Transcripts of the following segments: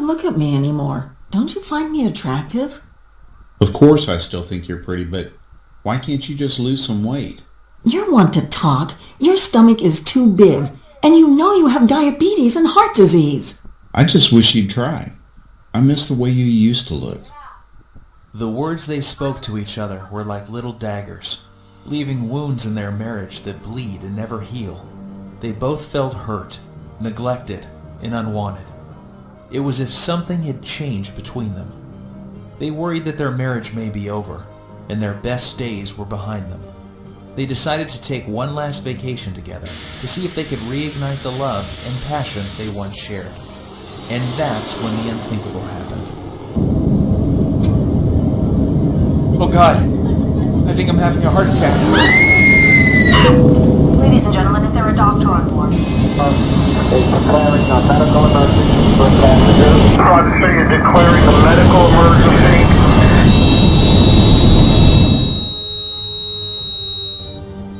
look at me anymore. Don't you find me attractive? Of course I still think you're pretty, but why can't you just lose some weight? You're one to talk. Your stomach is too big, and you know you have diabetes and heart disease. I just wish you'd try. I miss the way you used to look. The words they spoke to each other were like little daggers, leaving wounds in their marriage that bleed and never heal. They both felt hurt, neglected, and unwanted. It was as if something had changed between them. They worried that their marriage may be over, and their best days were behind them. They decided to take one last vacation together to see if they could reignite the love and passion they once shared. And that's when the unthinkable happened. Oh God, I think I'm having a heart attack. Ladies and gentlemen, is there a doctor on board? Declaring a medical emergency for passengers. Private City is declaring a medical emergency.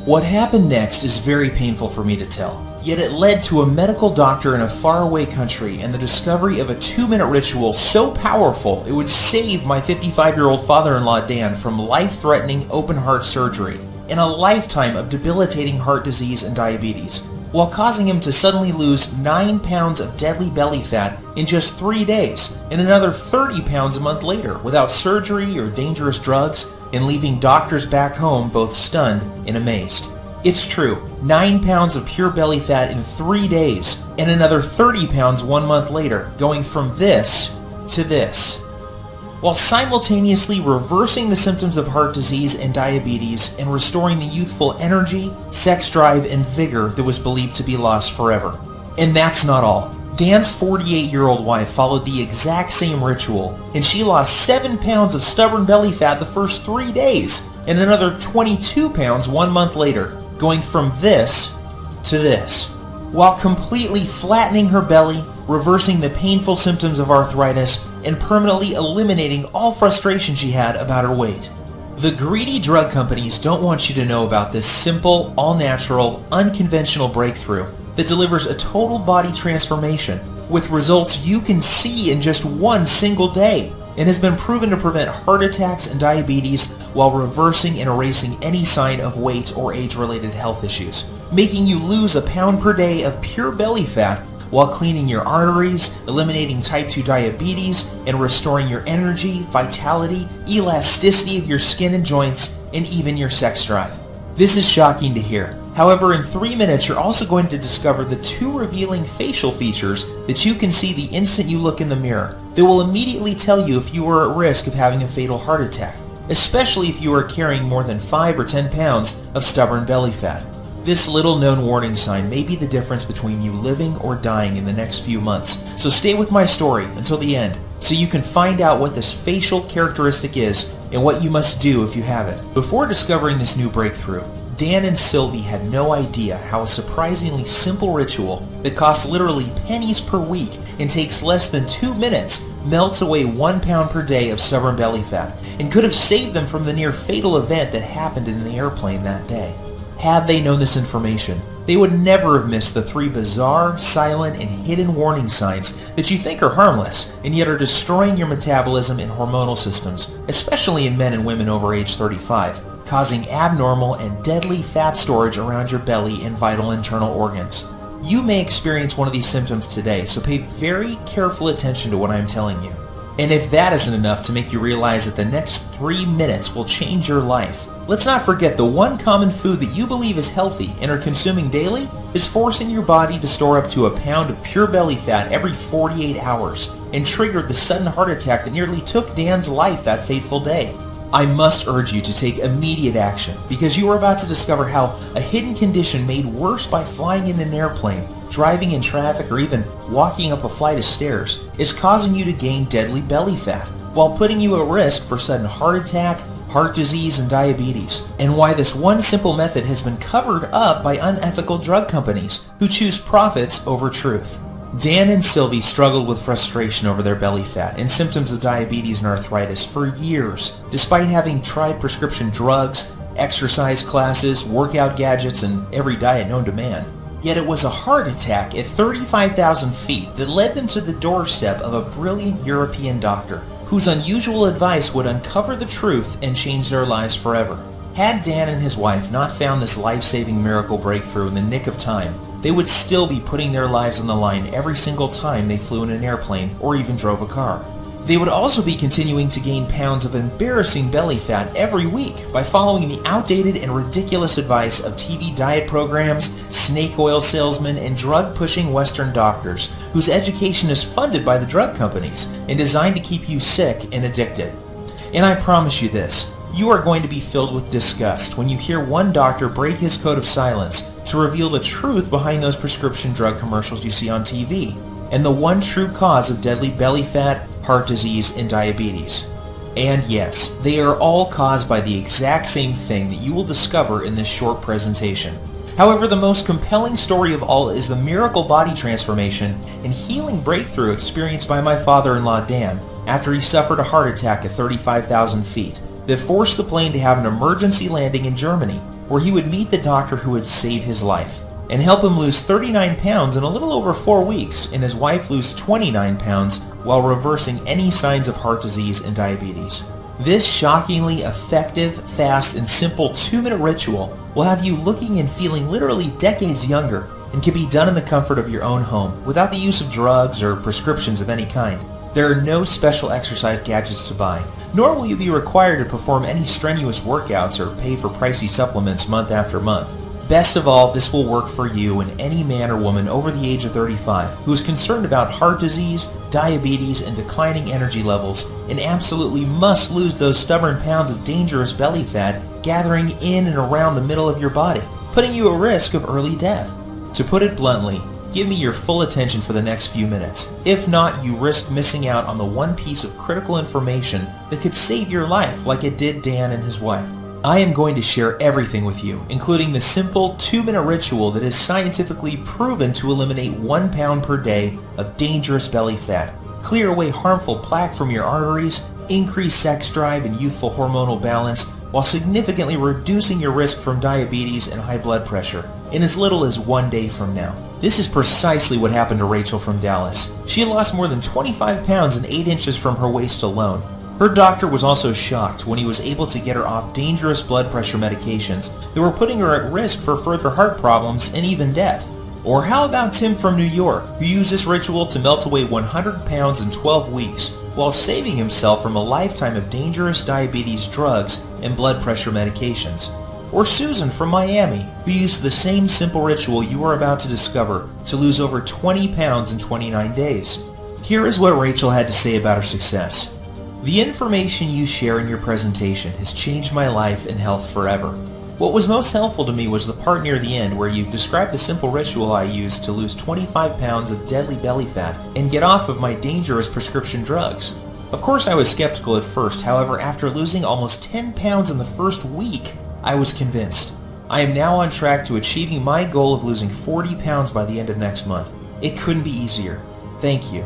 What happened next is very painful for me to tell, yet it led to a medical doctor in a faraway country and the discovery of a 2-minute ritual so powerful it would save my 55-year-old father-in-law Dan from life-threatening open-heart surgery and a lifetime of debilitating heart disease and diabetes, while causing him to suddenly lose 9 pounds of deadly belly fat in just 3 days and another 30 pounds a month later without surgery or dangerous drugs, and leaving doctors back home both stunned and amazed. It's true, 9 pounds of pure belly fat in 3 days and another 30 pounds 1 month later, going from this to this, while simultaneously reversing the symptoms of heart disease and diabetes and restoring the youthful energy, sex drive, and vigor that was believed to be lost forever. And that's not all. Dan's 48-year-old wife followed the exact same ritual, and she lost 7 pounds of stubborn belly fat the first 3 days, and another 22 pounds 1 month later, going from this to this, while completely flattening her belly, reversing the painful symptoms of arthritis, and permanently eliminating all frustration she had about her weight. The greedy drug companies don't want you to know about this simple, all-natural, unconventional breakthrough that delivers a total body transformation with results you can see in just one single day, and has been proven to prevent heart attacks and diabetes while reversing and erasing any sign of weight or age-related health issues, making you lose a pound per day of pure belly fat while cleaning your arteries, eliminating type 2 diabetes, and restoring your energy, vitality, elasticity of your skin and joints, and even your sex drive. This is shocking to hear. However, in 3 minutes, you're also going to discover the 2 revealing facial features that you can see the instant you look in the mirror that will immediately tell you if you are at risk of having a fatal heart attack, especially if you are carrying more than 5 or 10 pounds of stubborn belly fat. This little-known warning sign may be the difference between you living or dying in the next few months, so stay with my story until the end so you can find out what this facial characteristic is and what you must do if you have it. Before discovering this new breakthrough, Dan and Sylvie had no idea how a surprisingly simple ritual that costs literally pennies per week and takes less than 2 minutes melts away 1 pound per day of stubborn belly fat and could have saved them from the near fatal event that happened in the airplane that day. Had they known this information, they would never have missed the 3 bizarre, silent, and hidden warning signs that you think are harmless and yet are destroying your metabolism and hormonal systems, especially in men and women over age 35, causing abnormal and deadly fat storage around your belly and vital internal organs. You may experience one of these symptoms today, so pay very careful attention to what I am telling you. And if that isn't enough to make you realize that the next 3 minutes will change your life, let's not forget the one common food that you believe is healthy and are consuming daily is forcing your body to store up to a pound of pure belly fat every 48 hours and triggered the sudden heart attack that nearly took Dan's life that fateful day. I must urge you to take immediate action because you are about to discover how a hidden condition made worse by flying in an airplane, driving in traffic, or even walking up a flight of stairs is causing you to gain deadly belly fat while putting you at risk for sudden heart attack, heart disease, and diabetes, and why this one simple method has been covered up by unethical drug companies who choose profits over truth. Dan and Sylvie struggled with frustration over their belly fat and symptoms of diabetes and arthritis for years, despite having tried prescription drugs, exercise classes, workout gadgets, and every diet known to man. Yet it was a heart attack at 35,000 feet that led them to the doorstep of a brilliant European doctor whose unusual advice would uncover the truth and change their lives forever. Had Dan and his wife not found this life-saving miracle breakthrough in the nick of time, they would still be putting their lives on the line every single time they flew in an airplane or even drove a car. They would also be continuing to gain pounds of embarrassing belly fat every week by following the outdated and ridiculous advice of TV diet programs, snake oil salesmen, and drug-pushing Western doctors whose education is funded by the drug companies and designed to keep you sick and addicted. And I promise you this, you are going to be filled with disgust when you hear one doctor break his code of silence to reveal the truth behind those prescription drug commercials you see on TV, and the one true cause of deadly belly fat, heart disease, and diabetes. And yes, they are all caused by the exact same thing that you will discover in this short presentation. However, the most compelling story of all is the miracle body transformation and healing breakthrough experienced by my father-in-law Dan after he suffered a heart attack at 35,000 feet that forced the plane to have an emergency landing in Germany, where he would meet the doctor who would save his life and help him lose 39 pounds in a little over 4 weeks, and his wife lose 29 pounds while reversing any signs of heart disease and diabetes. This shockingly effective, fast, and simple 2-minute ritual will have you looking and feeling literally decades younger and can be done in the comfort of your own home without the use of drugs or prescriptions of any kind. There are no special exercise gadgets to buy, nor will you be required to perform any strenuous workouts or pay for pricey supplements month after month. Best of all, this will work for you and any man or woman over the age of 35 who is concerned about heart disease, diabetes, and declining energy levels and absolutely must lose those stubborn pounds of dangerous belly fat gathering in and around the middle of your body, putting you at risk of early death. To put it bluntly, give me your full attention for the next few minutes. If not, you risk missing out on the one piece of critical information that could save your life like it did Dan and his wife. I am going to share everything with you, including the simple 2-minute ritual that is scientifically proven to eliminate 1 pound per day of dangerous belly fat, clear away harmful plaque from your arteries, increase sex drive and youthful hormonal balance, while significantly reducing your risk from diabetes and high blood pressure in as little as 1 day from now. This is precisely what happened to Rachel from Dallas. She lost more than 25 pounds and 8 inches from her waist alone. Her doctor was also shocked when he was able to get her off dangerous blood pressure medications that were putting her at risk for further heart problems and even death. Or how about Tim from New York, who used this ritual to melt away 100 pounds in 12 weeks while saving himself from a lifetime of dangerous diabetes drugs and blood pressure medications. Or Susan from Miami, who used the same simple ritual you are about to discover to lose over 20 pounds in 29 days. Here is what Rachel had to say about her success. The information you share in your presentation has changed my life and health forever. What was most helpful to me was the part near the end where you described the simple ritual I used to lose 25 pounds of deadly belly fat and get off of my dangerous prescription drugs. Of course I was skeptical at first, however after losing almost 10 pounds in the first week, I was convinced. I am now on track to achieving my goal of losing 40 pounds by the end of next month. It couldn't be easier. Thank you.